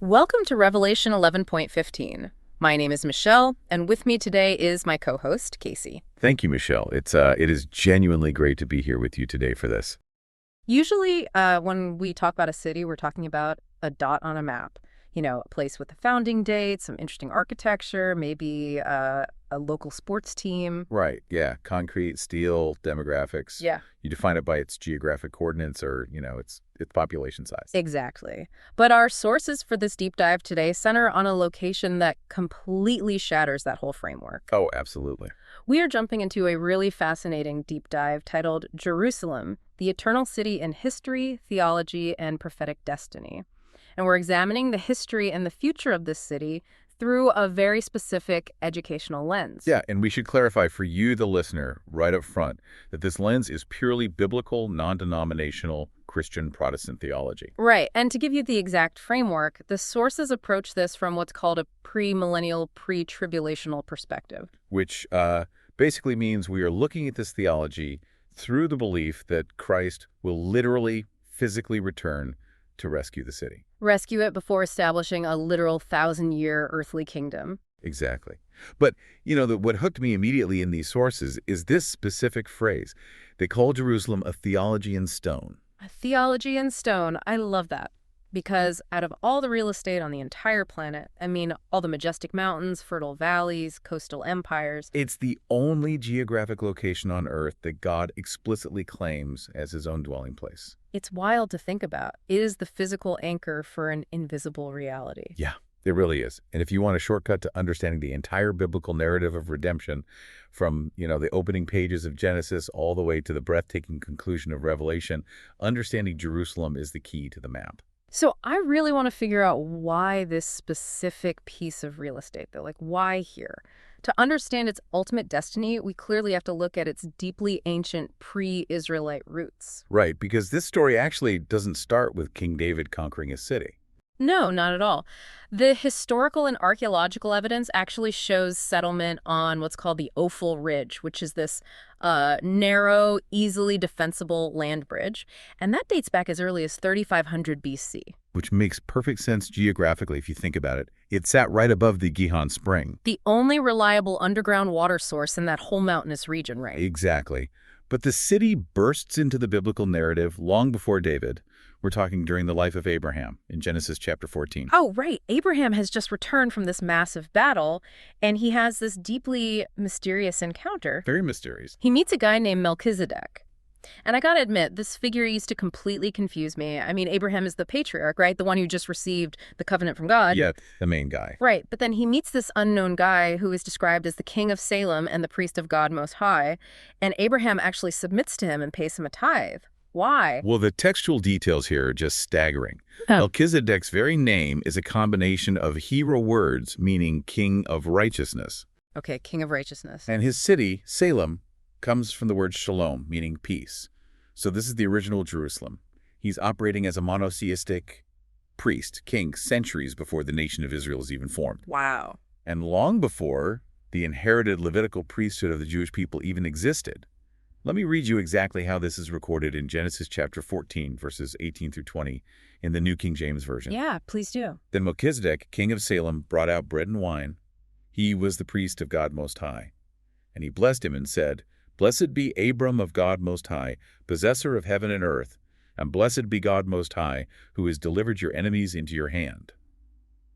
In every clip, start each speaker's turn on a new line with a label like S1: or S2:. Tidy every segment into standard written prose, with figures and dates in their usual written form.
S1: Welcome to Revelation 11.15. My name is Michelle, and with me today is my co-host, Casey.
S2: Thank you, Michelle. It is genuinely great to be here with you today for this.
S1: Usually, when we talk about a city, we're talking about a dot on a map. A place with a founding date, some interesting architecture, maybe a local sports team.
S2: Right. Yeah. Concrete, steel, demographics.
S1: Yeah.
S2: You define it by its geographic coordinates or, its population size.
S1: Exactly. But our sources for this deep dive today center on a location that completely shatters that whole framework.
S2: Oh, absolutely.
S1: We are jumping into a really fascinating deep dive titled Jerusalem, the Eternal City in History, Theology, and Prophetic Destiny. And we're examining the history and the future of this city through a very specific educational lens.
S2: Yeah, and we should clarify for you, the listener, right up front, that this lens is purely biblical, non-denominational Christian Protestant theology.
S1: Right, and to give you the exact framework, the sources approach this from what's called a pre-millennial, pre-tribulational perspective.
S2: Which basically means we are looking at this theology through the belief that Christ will literally, physically return to rescue the city.
S1: Rescue it before establishing a literal 1,000-year earthly kingdom.
S2: Exactly. But, what hooked me immediately in these sources is this specific phrase. They call Jerusalem a theology in stone.
S1: A theology in stone. I love that. Because out of all the real estate on the entire planet, all the majestic mountains, fertile valleys, coastal empires.
S2: It's the only geographic location on Earth that God explicitly claims as his own dwelling place.
S1: It's wild to think about. It is the physical anchor for an invisible reality.
S2: Yeah, it really is. And if you want a shortcut to understanding the entire biblical narrative of redemption, from, the opening pages of Genesis all the way to the breathtaking conclusion of Revelation, understanding Jerusalem is the key to the map.
S1: So I really want to figure out why this specific piece of real estate, though. Like, why here? To understand its ultimate destiny, we clearly have to look at its deeply ancient pre-Israelite roots.
S2: Right, because this story actually doesn't start with King David conquering a city.
S1: No, not at all. The historical and archaeological evidence actually shows settlement on what's called the Ophel Ridge, which is this narrow, easily defensible land bridge. And that dates back as early as 3500 BC.
S2: Which makes perfect sense geographically if you think about it. It sat right above the Gihon Spring.
S1: The only reliable underground water source in that whole mountainous region, right?
S2: Exactly. But the city bursts into the biblical narrative long before David. We're talking during the life of Abraham in Genesis chapter 14.
S1: Oh, right. Abraham has just returned from this massive battle, and he has this deeply mysterious encounter.
S2: Very mysterious.
S1: He meets a guy named Melchizedek. And I gotta admit, this figure used to completely confuse me. Abraham is the patriarch, right? The one who just received the covenant from God.
S2: Yeah, the main guy.
S1: Right, but then he meets this unknown guy who is described as the King of Salem and the priest of God Most High, and Abraham actually submits to him and pays him a tithe. Why?
S2: Well, the textual details here are just staggering. Melchizedek's very name is a combination of Hebrew words meaning king of righteousness.
S1: Okay, king of righteousness.
S2: And his city, Salem, comes from the word shalom, meaning peace. So this is the original Jerusalem. He's operating as a monotheistic priest, king, centuries before the nation of Israel is even formed.
S1: Wow.
S2: And long before the inherited Levitical priesthood of the Jewish people even existed. Let me read you exactly how this is recorded in Genesis chapter 14, verses 18 through 20, in the New King James Version.
S1: Yeah, please do.
S2: Then Melchizedek, king of Salem, brought out bread and wine. He was the priest of God Most High. And he blessed him and said, Blessed be Abram of God Most High, possessor of heaven and earth, and blessed be God Most High, who has delivered your enemies into your hand.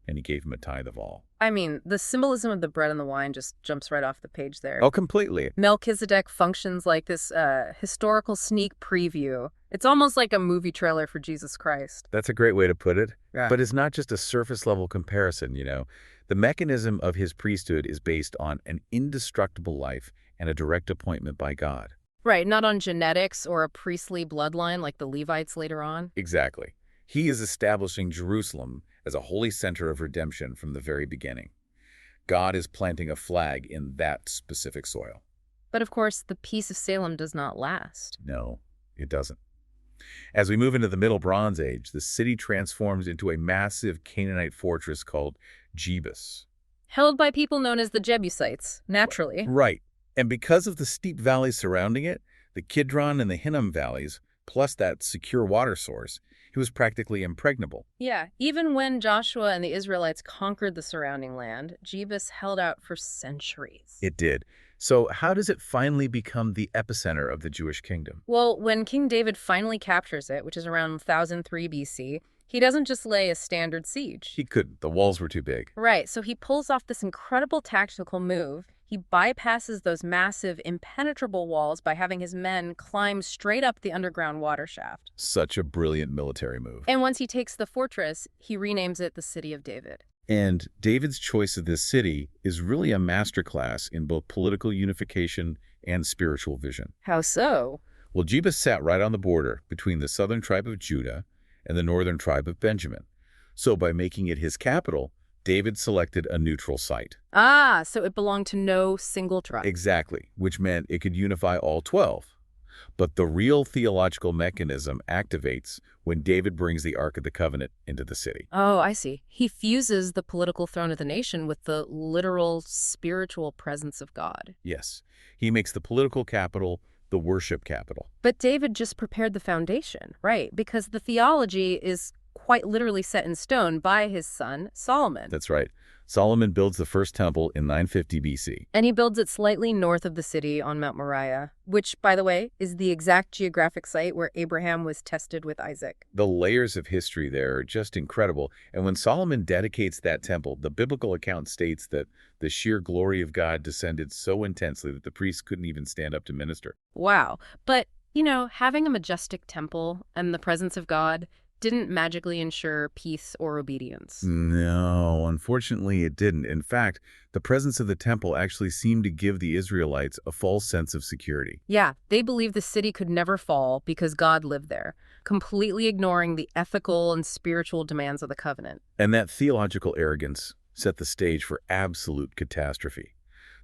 S2: And he gave him a tithe of all.
S1: The symbolism of the bread and the wine just jumps right off the page there.
S2: Oh, completely.
S1: Melchizedek functions like this historical sneak preview. It's almost like a movie trailer for Jesus Christ.
S2: That's a great way to put it.
S1: Yeah.
S2: But it's not just a surface-level comparison, The mechanism of his priesthood is based on an indestructible life and a direct appointment by God.
S1: Right, not on genetics or a priestly bloodline like the Levites later on.
S2: Exactly. He is establishing Jerusalem as a holy center of redemption from the very beginning. God is planting a flag in that specific soil.
S1: But of course, the peace of Salem does not last.
S2: No, it doesn't. As we move into the Middle Bronze Age, the city transforms into a massive Canaanite fortress called Jebus.
S1: Held by people known as the Jebusites, naturally.
S2: Right. And because of the steep valleys surrounding it, the Kidron and the Hinnom valleys, plus that secure water source, it was practically impregnable.
S1: Yeah, even when Joshua and the Israelites conquered the surrounding land, Jebus held out for centuries.
S2: It did. So how does it finally become the epicenter of the Jewish kingdom?
S1: Well, when King David finally captures it, which is around 1003 BC, he doesn't just lay a standard siege.
S2: He couldn't. The walls were too big.
S1: Right, so he pulls off this incredible tactical move. He bypasses those massive, impenetrable walls by having his men climb straight up the underground water shaft.
S2: Such a brilliant military move.
S1: And once he takes the fortress, he renames it the City of David.
S2: And David's choice of this city is really a masterclass in both political unification and spiritual vision.
S1: How so?
S2: Well, Jebus sat right on the border between the southern tribe of Judah and the northern tribe of Benjamin. So by making it his capital, David selected a neutral site.
S1: Ah, so it belonged to no single tribe.
S2: Exactly, which meant it could unify all 12. But the real theological mechanism activates when David brings the Ark of the Covenant into the city.
S1: Oh, I see. He fuses the political throne of the nation with the literal spiritual presence of God.
S2: Yes, he makes the political capital the worship capital.
S1: But David just prepared the foundation, right? Because the theology is quite literally set in stone by his son, Solomon.
S2: That's right. Solomon builds the first temple in 950 BC.
S1: And he builds it slightly north of the city on Mount Moriah, which, by the way, is the exact geographic site where Abraham was tested with Isaac.
S2: The layers of history there are just incredible. And when Solomon dedicates that temple, the biblical account states that the sheer glory of God descended so intensely that the priests couldn't even stand up to minister.
S1: Wow. But, you know, having a majestic temple and the presence of God didn't magically ensure peace or obedience.
S2: No, unfortunately it didn't. In fact, the presence of the temple actually seemed to give the Israelites a false sense of security.
S1: Yeah, they believed the city could never fall because God lived there, completely ignoring the ethical and spiritual demands of the covenant.
S2: And that theological arrogance set the stage for absolute catastrophe.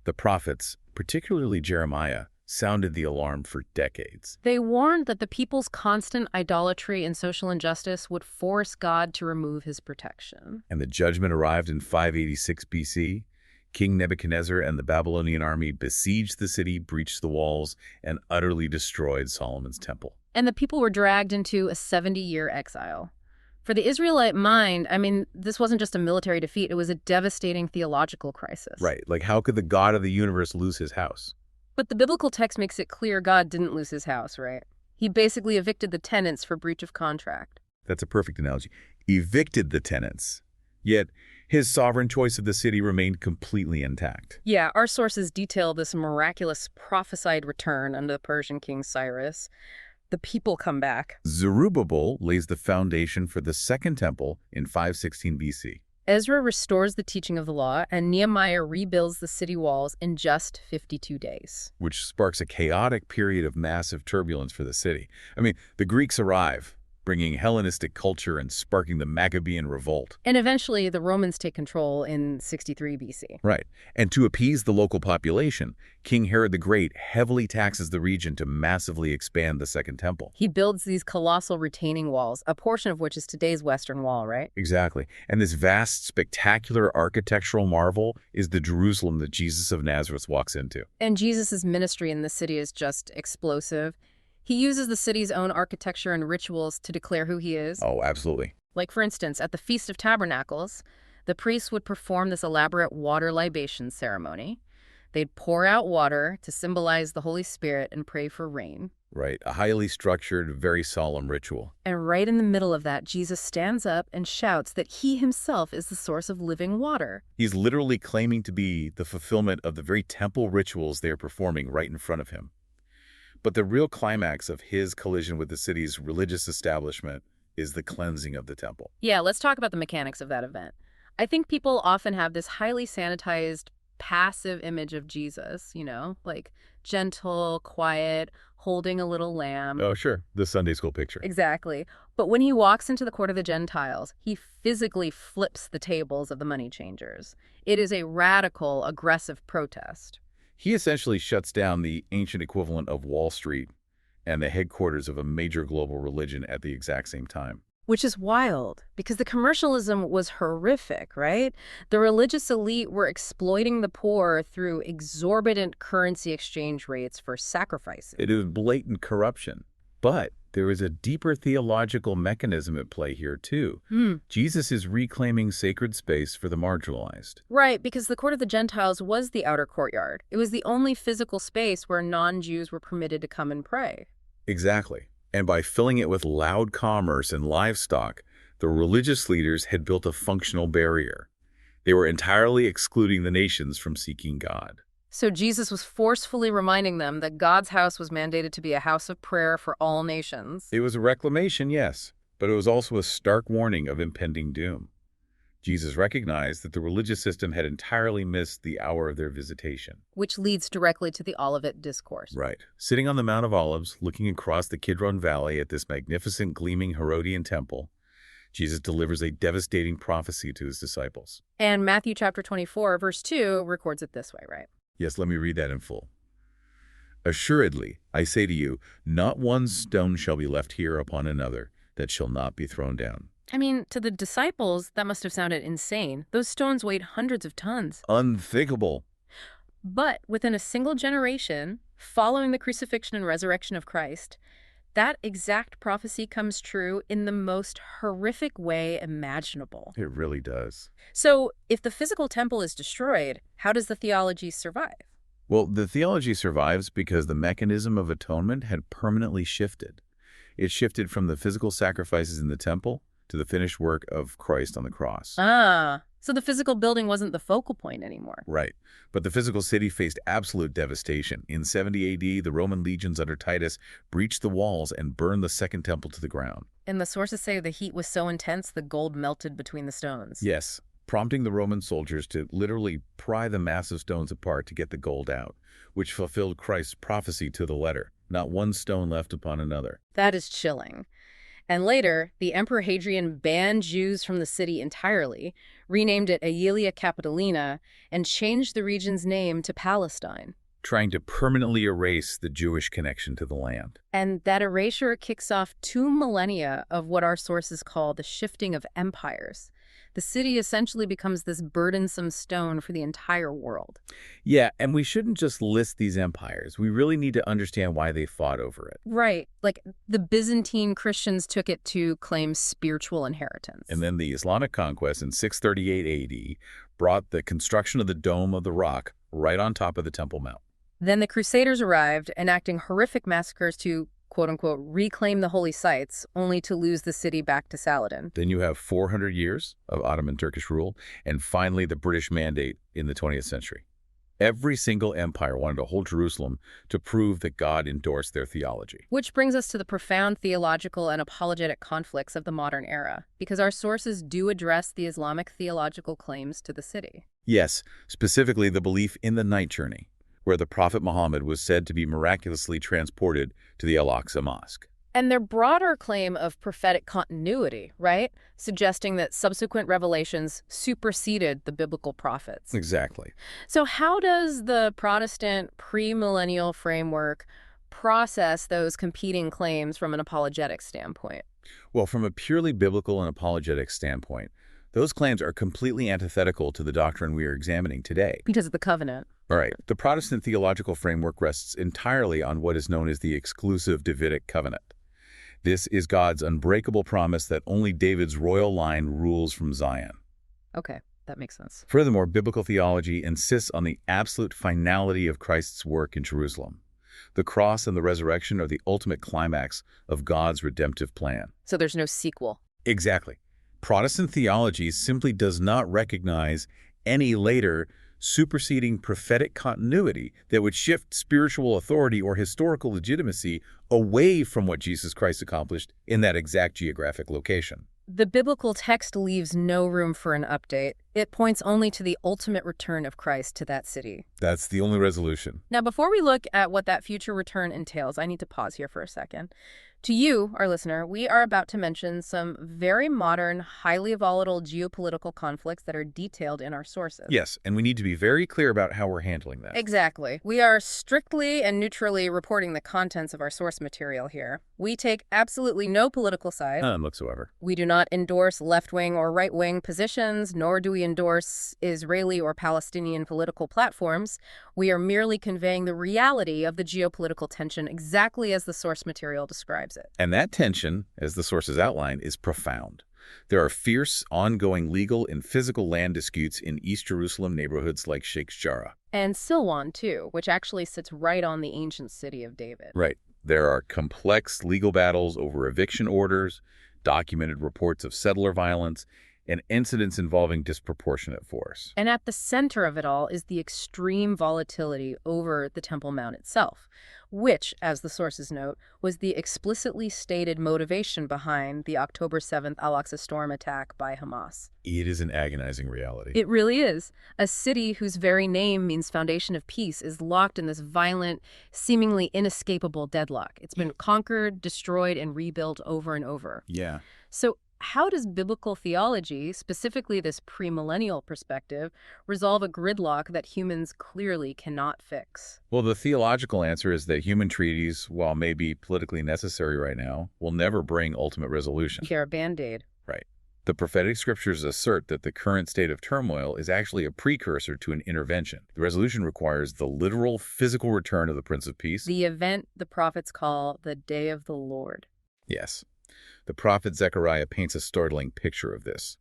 S2: The prophets, particularly Jeremiah, sounded the alarm for decades.
S1: They warned that the people's constant idolatry and social injustice would force God to remove his protection.
S2: And the judgment arrived in 586 BC. King Nebuchadnezzar and the Babylonian army besieged the city, breached the walls, and utterly destroyed Solomon's temple.
S1: And the people were dragged into a 70-year exile. For the Israelite mind, I mean, this wasn't just a military defeat, it was a devastating theological crisis.
S2: Right, like how could the God of the universe lose his house?
S1: But the biblical text makes it clear God didn't lose his house, right? He basically evicted the tenants for breach of contract.
S2: That's a perfect analogy. Evicted the tenants. Yet, his sovereign choice of the city remained completely intact.
S1: Yeah, our sources detail this miraculous prophesied return under the Persian king Cyrus. The people come back.
S2: Zerubbabel lays the foundation for the Second Temple in 516 BC.
S1: Ezra restores the teaching of the law, and Nehemiah rebuilds the city walls in just 52 days.
S2: Which sparks a chaotic period of massive turbulence for the city. I mean, the Greeks arrive, bringing Hellenistic culture and sparking the Maccabean revolt.
S1: And eventually, the Romans take control in 63 BC.
S2: Right. And to appease the local population, King Herod the Great heavily taxes the region to massively expand the Second Temple.
S1: He builds these colossal retaining walls, a portion of which is today's Western Wall, right?
S2: Exactly. And this vast, spectacular architectural marvel is the Jerusalem that Jesus of Nazareth walks into.
S1: And Jesus' ministry in the city is just explosive. He uses the city's own architecture and rituals to declare who he is.
S2: Oh, absolutely.
S1: Like, for instance, at the Feast of Tabernacles, the priests would perform this elaborate water libation ceremony. They'd pour out water to symbolize the Holy Spirit and pray for rain.
S2: Right, a highly structured, very solemn ritual.
S1: And right in the middle of that, Jesus stands up and shouts that he himself is the source of living water.
S2: He's literally claiming to be the fulfillment of the very temple rituals they are performing right in front of him. But the real climax of his collision with the city's religious establishment is the cleansing of the temple.
S1: Yeah, let's talk about the mechanics of that event. I think people often have this highly sanitized, passive image of Jesus, you know, like gentle, quiet, holding a little lamb.
S2: Oh, sure. The Sunday school picture.
S1: Exactly. But when he walks into the court of the Gentiles, he physically flips the tables of the money changers. It is a radical, aggressive protest.
S2: He essentially shuts down the ancient equivalent of Wall Street and the headquarters of a major global religion at the exact same time.
S1: Which is wild, because the commercialism was horrific, right? The religious elite were exploiting the poor through exorbitant currency exchange rates for sacrifices.
S2: It is blatant corruption. But There is a deeper theological mechanism at play here, too. Jesus is reclaiming sacred space for the marginalized.
S1: Right, because the court of the Gentiles was the outer courtyard. It was the only physical space where non-Jews were permitted to come and pray.
S2: Exactly. And by filling it with loud commerce and livestock, the religious leaders had built a functional barrier. They were entirely excluding the nations from seeking God.
S1: So Jesus was forcefully reminding them that God's house was mandated to be a house of prayer for all nations.
S2: It was a reclamation, yes, but it was also a stark warning of impending doom. Jesus recognized that the religious system had entirely missed the hour of their visitation.
S1: Which leads directly to the Olivet Discourse.
S2: Right. Sitting on the Mount of Olives, looking across the Kidron Valley at this magnificent, gleaming Herodian temple, Jesus delivers a devastating prophecy to his disciples.
S1: And Matthew chapter 24, verse 2 records it this way, right?
S2: Yes, let me read that in full. Assuredly, I say to you, not one stone shall be left here upon another that shall not be thrown down.
S1: I mean, to the disciples, that must have sounded insane. Those stones weighed hundreds of tons.
S2: Unthinkable.
S1: But within a single generation, following the crucifixion and resurrection of Christ, that exact prophecy comes true in the most horrific way imaginable.
S2: It really does.
S1: So, if the physical temple is destroyed, how does the theology survive?
S2: Well, the theology survives because the mechanism of atonement had permanently shifted. It shifted from the physical sacrifices in the temple to the finished work of Christ on the cross.
S1: So the physical building wasn't the focal point anymore.
S2: Right. But the physical city faced absolute devastation. In 70 AD, the Roman legions under Titus breached the walls and burned the second temple to the ground.
S1: And the sources say the heat was so intense the gold melted between the stones.
S2: Yes, prompting the Roman soldiers to literally pry the massive stones apart to get the gold out, which fulfilled Christ's prophecy to the letter. Not one stone left upon another.
S1: That is chilling. And later, the Emperor Hadrian banned Jews from the city entirely, renamed it Aelia Capitolina, and changed the region's name to Palestine.
S2: Trying to permanently erase the Jewish connection to the land.
S1: And that erasure kicks off 2 millennia of what our sources call the shifting of empires. The city essentially becomes this burdensome stone for the entire world.
S2: Yeah, and we shouldn't just list these empires. We really need to understand why they fought over it.
S1: Right. Like, the Byzantine Christians took it to claim spiritual inheritance.
S2: And then the Islamic conquest in 638 AD brought the construction of the Dome of the Rock right on top of the Temple Mount.
S1: Then the Crusaders arrived, enacting horrific massacres to, quote-unquote, reclaim the holy sites, only to lose the city back to Saladin.
S2: Then you have 400 years of Ottoman Turkish rule, and finally the British Mandate in the 20th century. Every single empire wanted to hold Jerusalem to prove that God endorsed their theology.
S1: Which brings us to the profound theological and apologetic conflicts of the modern era, because our sources do address the Islamic theological claims to the city.
S2: Yes, specifically the belief in the night journey, where the Prophet Muhammad was said to be miraculously transported to the Al-Aqsa Mosque.
S1: And their broader claim of prophetic continuity, right? Suggesting that subsequent revelations superseded the biblical prophets.
S2: Exactly.
S1: So how does the Protestant premillennial framework process those competing claims from an apologetic standpoint?
S2: Well, from a purely biblical and apologetic standpoint, those claims are completely antithetical to the doctrine we are examining today.
S1: Because of the covenant.
S2: All right. The Protestant theological framework rests entirely on what is known as the exclusive Davidic covenant. This is God's unbreakable promise that only David's royal line rules from Zion.
S1: Okay, that makes sense.
S2: Furthermore, biblical theology insists on the absolute finality of Christ's work in Jerusalem. The cross and the resurrection are the ultimate climax of God's redemptive plan.
S1: So there's no sequel.
S2: Exactly. Protestant theology simply does not recognize any later superseding prophetic continuity that would shift spiritual authority or historical legitimacy away from what Jesus Christ accomplished in that exact geographic location.
S1: The biblical text leaves no room for an update. It points only to the ultimate return of Christ to that city.
S2: That's the only resolution.
S1: Now, before we look at what that future return entails, I need to pause here for a second. To you, our listener, we are about to mention some very modern, highly volatile geopolitical conflicts that are detailed in our sources.
S2: Yes, and we need to be very clear about how we're handling that.
S1: Exactly. We are strictly and neutrally reporting the contents of our source material here. We take absolutely no political side.
S2: None whatsoever.
S1: We do not endorse left-wing or right-wing positions, nor do we endorse Israeli or Palestinian political platforms. We are merely conveying the reality of the geopolitical tension exactly as the source material describes describes it.
S2: And that tension, as the sources outline, is profound. There are fierce, ongoing legal and physical land disputes in East Jerusalem neighborhoods like Sheikh Jarrah.
S1: And Silwan, too, which actually sits right on the ancient city of David.
S2: Right. There are complex legal battles over eviction orders, documented reports of settler violence, and incidents involving disproportionate force.
S1: And at the center of it all is the extreme volatility over the Temple Mount itself, which, as the sources note, was the explicitly stated motivation behind the October 7th Al-Aqsa storm attack by Hamas.
S2: It is an agonizing reality.
S1: It really is. A city whose very name means foundation of peace is locked in this violent, seemingly inescapable deadlock. It's been conquered, destroyed, and rebuilt over and over.
S2: Yeah.
S1: So how does biblical theology, specifically this premillennial perspective, resolve a gridlock that humans clearly cannot fix?
S2: Well, the theological answer is that human treaties, while maybe politically necessary right now, will never bring ultimate resolution.
S1: They're a Band-Aid.
S2: Right. The prophetic scriptures assert that the current state of turmoil is actually a precursor to an intervention. The resolution requires the literal physical return of the Prince of Peace.
S1: The event the prophets call the Day of the Lord.
S2: Yes. The prophet Zechariah paints a startling picture of this.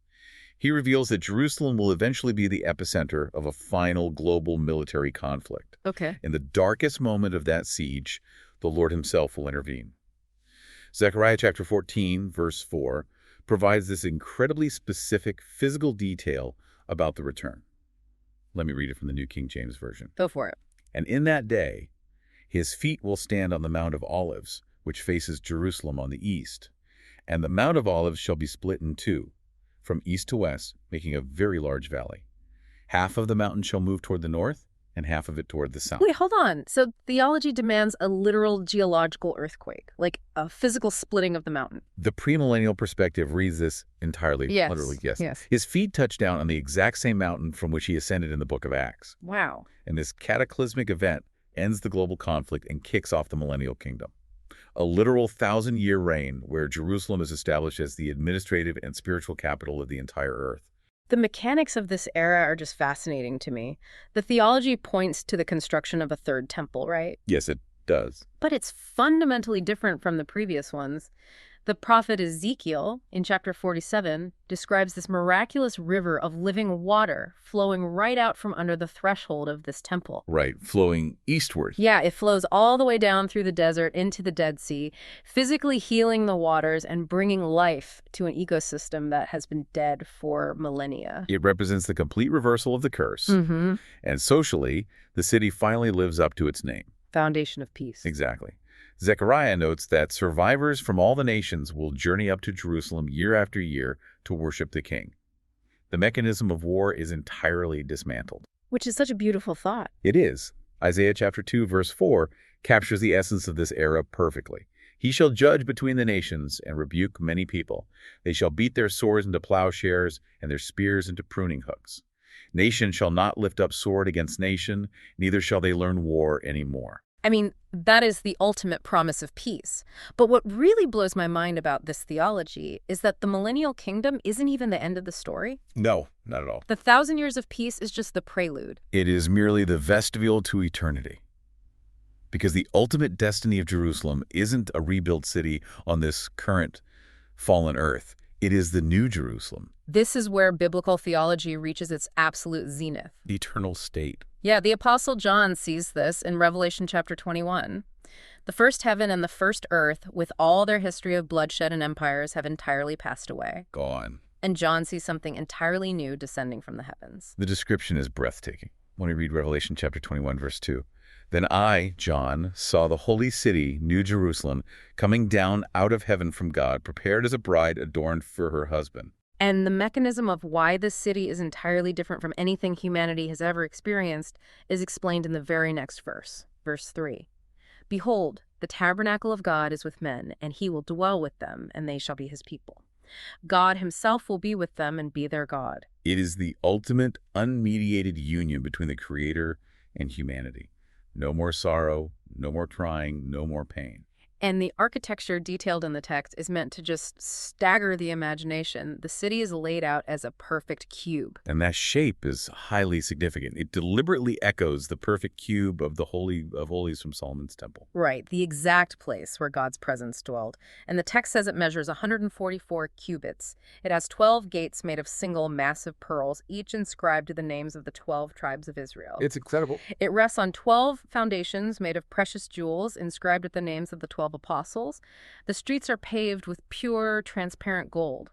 S2: He reveals that Jerusalem will eventually be the epicenter of a final global military conflict.
S1: Okay.
S2: In the darkest moment of that siege, the Lord himself will intervene. Zechariah chapter 14, verse 4, provides this incredibly specific physical detail about the return. Let me read it from the New King James Version.
S1: Go for it.
S2: And in that day, his feet will stand on the Mount of Olives, which faces Jerusalem on the east. And the Mount of Olives shall be split in two, from east to west, making a very large valley. Half of the mountain shall move toward the north, and half of it toward the south.
S1: Wait, hold on. So theology demands a literal geological earthquake, like a physical splitting of the mountain.
S2: The premillennial perspective reads this entirely, literally, yes. His feet touch down on the exact same mountain from which he ascended in the book of Acts.
S1: Wow.
S2: And this cataclysmic event ends the global conflict and kicks off the millennial kingdom. A literal 1,000-year reign where Jerusalem is established as the administrative and spiritual capital of the entire earth.
S1: The mechanics of this era are just fascinating to me. The theology points to the construction of a third temple, right?
S2: Yes, it does.
S1: But it's fundamentally different from the previous ones. The prophet Ezekiel, in chapter 47, describes this miraculous river of living water flowing right out from under the threshold of this temple.
S2: Right, flowing eastward.
S1: Yeah, it flows all the way down through the desert into the Dead Sea, physically healing the waters and bringing life to an ecosystem that has been dead for millennia.
S2: It represents the complete reversal of the curse.
S1: Mm-hmm.
S2: And socially, the city finally lives up to its name.
S1: Foundation of peace.
S2: Exactly. Zechariah notes that survivors from all the nations will journey up to Jerusalem year after year to worship the king. The mechanism of war is entirely dismantled.
S1: Which is such a beautiful thought.
S2: It is. Isaiah chapter 2, verse 4 captures the essence of this era perfectly. He shall judge between the nations and rebuke many people. They shall beat their swords into plowshares and their spears into pruning hooks. Nation shall not lift up sword against nation, neither shall they learn war any more.
S1: I mean, that is the ultimate promise of peace. But what really blows my mind about this theology is that the millennial kingdom isn't even the end of the story.
S2: No, not at all.
S1: The 1,000 years of peace is just the prelude.
S2: It is merely the vestibule to eternity. Because the ultimate destiny of Jerusalem isn't a rebuilt city on this current fallen earth. It is the new Jerusalem.
S1: This is where biblical theology reaches its absolute zenith.
S2: The eternal state.
S1: Yeah, the Apostle John sees this in Revelation chapter 21. The first heaven and the first earth, with all their history of bloodshed and empires, have entirely passed away.
S2: Gone.
S1: And John sees something entirely new descending from the heavens.
S2: The description is breathtaking. When we read Revelation chapter 21, verse 2. Then I, John, saw the holy city, New Jerusalem, coming down out of heaven from God, prepared as a bride adorned for her husband.
S1: And the mechanism of why this city is entirely different from anything humanity has ever experienced is explained in the very next verse, verse 3. Behold, the tabernacle of God is with men, and he will dwell with them, and they shall be his people. God himself will be with them and be their God.
S2: It is the ultimate unmediated union between the Creator and humanity. No more sorrow, no more trying, no more pain.
S1: And the architecture detailed in the text is meant to just stagger the imagination. The city is laid out as a perfect cube.
S2: And that shape is highly significant. It deliberately echoes the perfect cube of the Holy of Holies from Solomon's temple.
S1: Right, the exact place where God's presence dwelled. And the text says it measures 144 cubits. It has 12 gates made of single massive pearls, each inscribed to the names of the 12 tribes of Israel.
S2: It's incredible.
S1: It rests on 12 foundations made of precious jewels, inscribed with the names of the 12 apostles. The streets are paved with pure, transparent gold.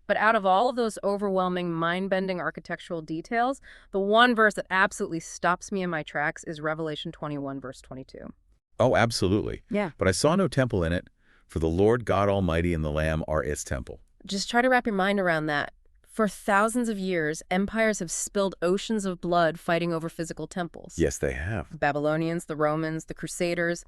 S1: But out of all of those overwhelming, mind-bending architectural details, the one verse that absolutely stops me in my tracks is Revelation 21, verse 22.
S2: Oh, absolutely.
S1: Yeah.
S2: But I saw no temple in it, for the Lord God Almighty and the Lamb are its temple.
S1: Just try to wrap your mind around that. For thousands of years, empires have spilled oceans of blood fighting over physical temples.
S2: Yes, they have.
S1: The Babylonians, the Romans, the Crusaders.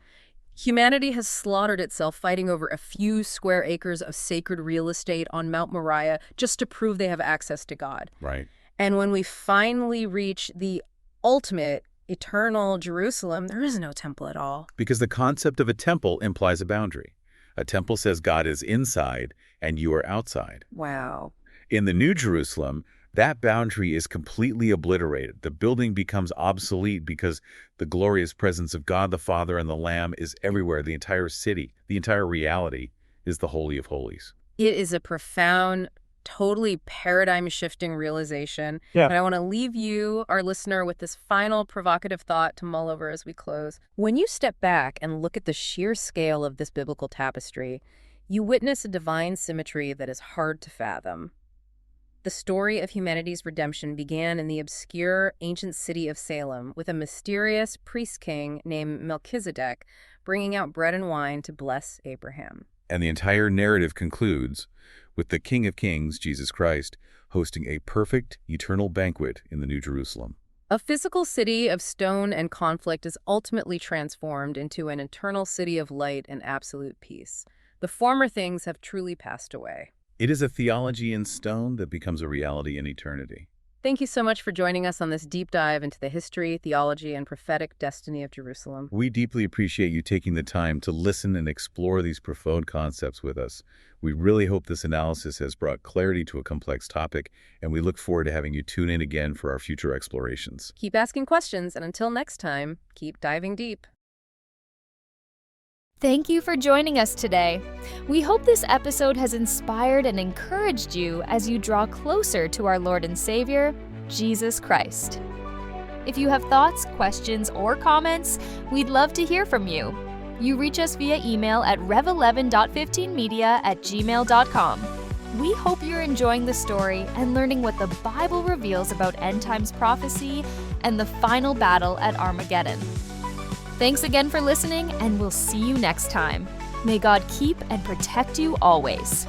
S1: Humanity has slaughtered itself fighting over a few square acres of sacred real estate on Mount Moriah just to prove they have access to God.
S2: Right.
S1: And when we finally reach the ultimate, eternal Jerusalem, there is no temple at all.
S2: Because the concept of a temple implies a boundary. A temple says God is inside and you are outside.
S1: Wow.
S2: In the New Jerusalem, that boundary is completely obliterated. The building becomes obsolete because the glorious presence of God the Father and the Lamb is everywhere. The entire city, the entire reality is the Holy of Holies.
S1: It is a profound, totally paradigm-shifting realization.
S2: Yeah.
S1: But I want to leave you, our listener, with this final provocative thought to mull over as we close. When you step back and look at the sheer scale of this biblical tapestry, you witness a divine symmetry that is hard to fathom. The story of humanity's redemption began in the obscure ancient city of Salem with a mysterious priest-king named Melchizedek bringing out bread and wine to bless Abraham.
S2: And the entire narrative concludes with the King of Kings, Jesus Christ, hosting a perfect, eternal banquet in the New Jerusalem.
S1: A physical city of stone and conflict is ultimately transformed into an eternal city of light and absolute peace. The former things have truly passed away.
S2: It is a theology in stone that becomes a reality in eternity.
S1: Thank you so much for joining us on this deep dive into the history, theology, and prophetic destiny of Jerusalem.
S2: We deeply appreciate you taking the time to listen and explore these profound concepts with us. We really hope this analysis has brought clarity to a complex topic, and we look forward to having you tune in again for our future explorations.
S1: Keep asking questions, and until next time, keep diving deep.
S3: Thank you for joining us today. We hope this episode has inspired and encouraged you as you draw closer to our Lord and Savior, Jesus Christ. If you have thoughts, questions, or comments, we'd love to hear from you. You reach us via email at rev11.15media@gmail.com. We hope you're enjoying the story and learning what the Bible reveals about end times prophecy and the final battle at Armageddon. Thanks again for listening, and we'll see you next time. May God keep and protect you always.